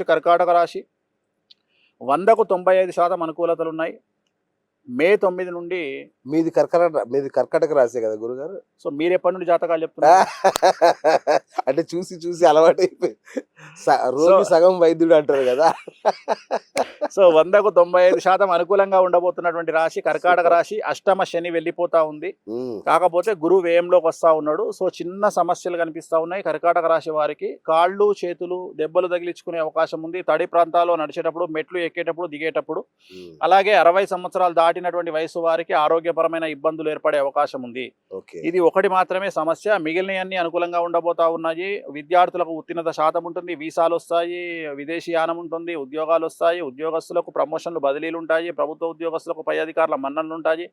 Next కర్కాటక రాశి 100కు 95% అనుకూలతలున్నాయి. మే 9 నుండి మీది కర్కాటక రాసే కదా గురుగారు. సో మీరెప్పటి నుండి జాతకాలు చెప్తున్నారు? అంటే చూసి చూసి అలవాటు అయిపోయి రోగి సో సగం వైద్యుడు అంటారు కదా. సో 100కు 95% అనుకూలంగా ఉండబోతున్నటువంటి రాశి కర్కాటక సూపర్. రాశి. అష్టమ శని వెళ్ళిపోతా ఉంది. ఉమ్, కాకపోతే గురువు వ్యయంలోకి వస్తూ ఉన్నాడు. సో చిన్న సమస్యలు కనిపిస్తూ ఉన్నాయి కర్కాటక రాశి వారికి. కాళ్ళు చేతులు దెబ్బలు తగిలించుకునే అవకాశం ఉంది. తడి ప్రాంతాల్లో నడిచేటప్పుడు, మెట్లు ఎక్కేటప్పుడు, దిగేటప్పుడు. ఉమ్, అలాగే 60 సంవత్సరాలు దాటినటువంటి వయసు వారికి ఆరోగ్యపరమైన ఇబ్బందులు ఏర్పడే అవకాశం ఉంది. ఓకే. ఇది ఒకటి మాత్రమే సమస్య. మిగిలినవన్నీ అనుకూలంగా ఉండబోతా ఉన్నాయి. విద్యార్థులకు ఉత్తీర్ణత శాతం ఉంటుంది. వీసాలు వస్తాయి, విదేశీ యానం ఉంటుంది, ఉద్యోగాలు వస్తాయి, ఉద్యోగస్తులకు ప్రమోషన్లు బదిలీలు ఉంటాయి, ప్రభుత్వ ఉద్యోగస్తులకు పై అధికారుల మన్ననలు ఉంటాయి,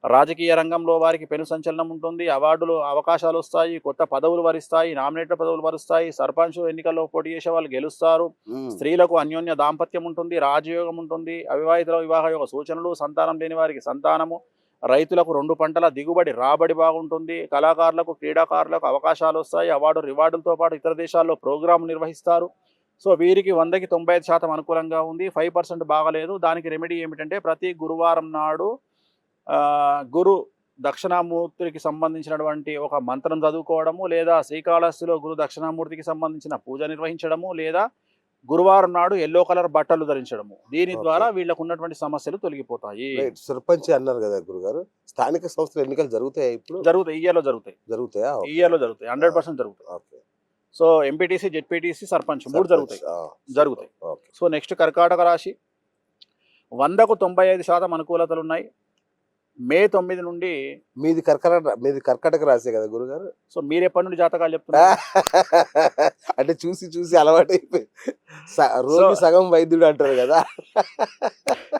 రాజకీయ రంగంలో వారికి పెను సంచలనం ఉంటుంది, అవార్డులు అవకాశాలు వస్తాయి, కొత్త పదవులు వరిస్తాయి, నామినేటెడ్ పదవులు వరుస్తాయి, సర్పంచ్ ఎన్నికల్లో పోటీ చేసే వాళ్ళు గెలుస్తారు, ఉమ్, స్త్రీలకు అన్యోన్య దాంపత్యం ఉంటుంది, రాజయోగం ఉంటుంది, అవివాహితుల వివాహ యోగ సూచనలు, సంతానం లేని వారికి సంతానము, రైతులకు 2 పంటల దిగుబడి రాబడి బాగుంటుంది, కళాకారులకు క్రీడాకారులకు అవకాశాలు వస్తాయి, అవార్డు రివార్డులతో పాటు ఇతర దేశాల్లో ప్రోగ్రాం నిర్వహిస్తారు. సో వీరికి 100కి 95% అనుకూలంగా ఉంది. 5% బాగలేదు. దానికి రెమెడీ ఏమిటంటే ప్రతి గురువారం నాడు గురు దక్షిణామూర్తికి సంబంధించినటువంటి ఒక మంత్రం చదువుకోవడము, లేదా శ్రీకాళహస్తిలో గురు దక్షిణామూర్తికి సంబంధించిన పూజ నిర్వహించడము, లేదా గురువారం నాడు ఎల్లో కలర్ బట్టలు ధరించడము. దీని ఓకే. ద్వారా వీళ్ళకు ఉన్నటువంటి సమస్యలు తొలగిపోతాయి. రైట్. సర్పంచ్ అన్నారు కదా గురుగారు. స్థానిక సంస్థల ఎన్నికలు జరుగుతాయి ఇప్పుడు. జరుగుతాయి, ఈ ఇయర్లో జరుగుతాయి. జరుగుతాయా? ఈ ఇయర్లో జరుగుతాయి, 100% జరుగుతాయి. Okay. So MPTC, ZPTC, sarpanch 3 జరుగుతాయి. జరుగుతాయి. ఓకే. సో నెక్స్ట్ కర్కాటక రాశి 100కు 95% అనుకూలతలున్నాయి. మే 9 నుండి మీది కర్కాటక రాసే కదా గురుగారు. సో మీరెప్పటి నుండి జాతకాలు చెప్తున్నారు? అంటే చూసి చూసి అలవాటు అయిపోయి రోగి సో సగం వైద్యుడు అంటారు కదా.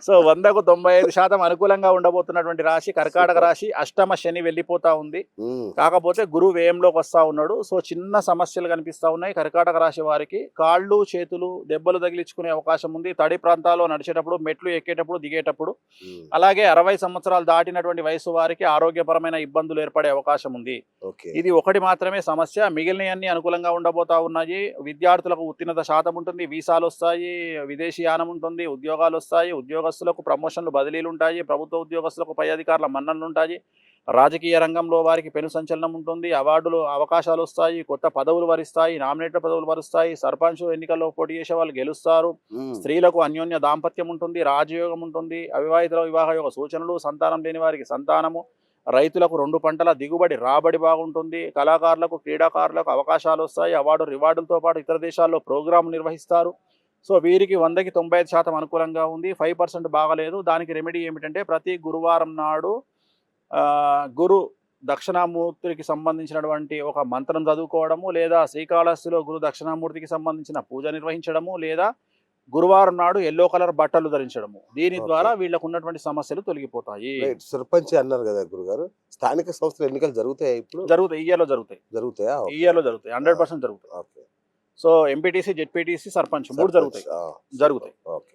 సో 100కు 95% అనుకూలంగా ఉండబోతున్నటువంటి రాశి కర్కాటక సూపర్. రాశి. అష్టమ శని వెళ్ళిపోతా ఉంది. ఉమ్, కాకపోతే గురువు వ్యయంలోకి వస్తూ ఉన్నాడు. సో చిన్న సమస్యలు కనిపిస్తూ ఉన్నాయి కర్కాటక రాశి వారికి. కాళ్ళు చేతులు దెబ్బలు తగిలించుకునే అవకాశం ఉంది. తడి ప్రాంతాల్లో నడిచేటప్పుడు, మెట్లు ఎక్కేటప్పుడు, దిగేటప్పుడు. ఉమ్, అలాగే 60 సంవత్సరాలు దాటినటువంటి వయసు వారికి ఆరోగ్యపరమైన ఇబ్బందులు ఏర్పడే అవకాశం ఉంది. ఓకే. ఇది ఒకటి మాత్రమే సమస్య. మిగిలినవన్నీ అనుకూలంగా ఉండబోతా ఉన్నాయి. విద్యార్థులకు ఉత్తీర్ణత శాతం ఉంటుంది, వీసాలు వస్తాయి, విదేశీ యానం ఉంటుంది, ఉద్యోగాలు వస్తాయి, ఉద్యోగస్తులకు ప్రమోషన్లు బదిలీలు ఉంటాయి, ప్రభుత్వ ఉద్యోగస్తులకు పై అధికారుల మన్ననలు ఉంటాయి, రాజకీయ రంగంలో వారికి పెను సంచలనం ఉంటుంది, అవార్డులు అవకాశాలు వస్తాయి, కొత్త పదవులు వరిస్తాయి, నామినేటెడ్ పదవులు వరుస్తాయి, సర్పంచ్ ఎన్నికల్లో పోటీ చేసే వాళ్ళు గెలుస్తారు, ఉమ్, స్త్రీలకు అన్యోన్య దాంపత్యం ఉంటుంది, రాజయోగం ఉంటుంది, అవివాహితుల వివాహ యోగ సూచనలు, సంతానం లేని వారికి సంతానము, రైతులకు 2 పంటల దిగుబడి రాబడి బాగుంటుంది, కళాకారులకు క్రీడాకారులకు అవకాశాలు వస్తాయి, అవార్డు రివార్డులతో పాటు ఇతర దేశాల్లో ప్రోగ్రాం నిర్వహిస్తారు. సో వీరికి 100కి 95% అనుకూలంగా ఉంది. 5% బాగలేదు. దానికి రెమెడీ ఏమిటంటే ప్రతి గురువారం నాడు గురు దక్షిణామూర్తికి సంబంధించినటువంటి ఒక మంత్రం చదువుకోవడము, లేదా శ్రీకాళహస్తిలో గురు దక్షిణామూర్తికి సంబంధించిన పూజ నిర్వహించడము, లేదా గురువారం నాడు ఎల్లో కలర్ బట్టలు ధరించడము. దీని ఓకే. ద్వారా వీళ్ళకు ఉన్నటువంటి సమస్యలు తొలగిపోతాయి. రైట్. సర్పంచ్ అన్నారు కదా గురుగారు. స్థానిక సంస్థల ఎన్నికలు జరుగుతాయి ఇప్పుడు. జరుగుతాయి, ఈ ఇయర్లో జరుగుతాయి. జరుగుతాయా? ఈ ఇయర్లో జరుగుతాయి, 100% జరుగుతాయి. Okay. So MPTC, ZPTC, sarpanch 3 జరుగుతాయి. సర్పంచ్. జరుగుతాయి. ఓకే.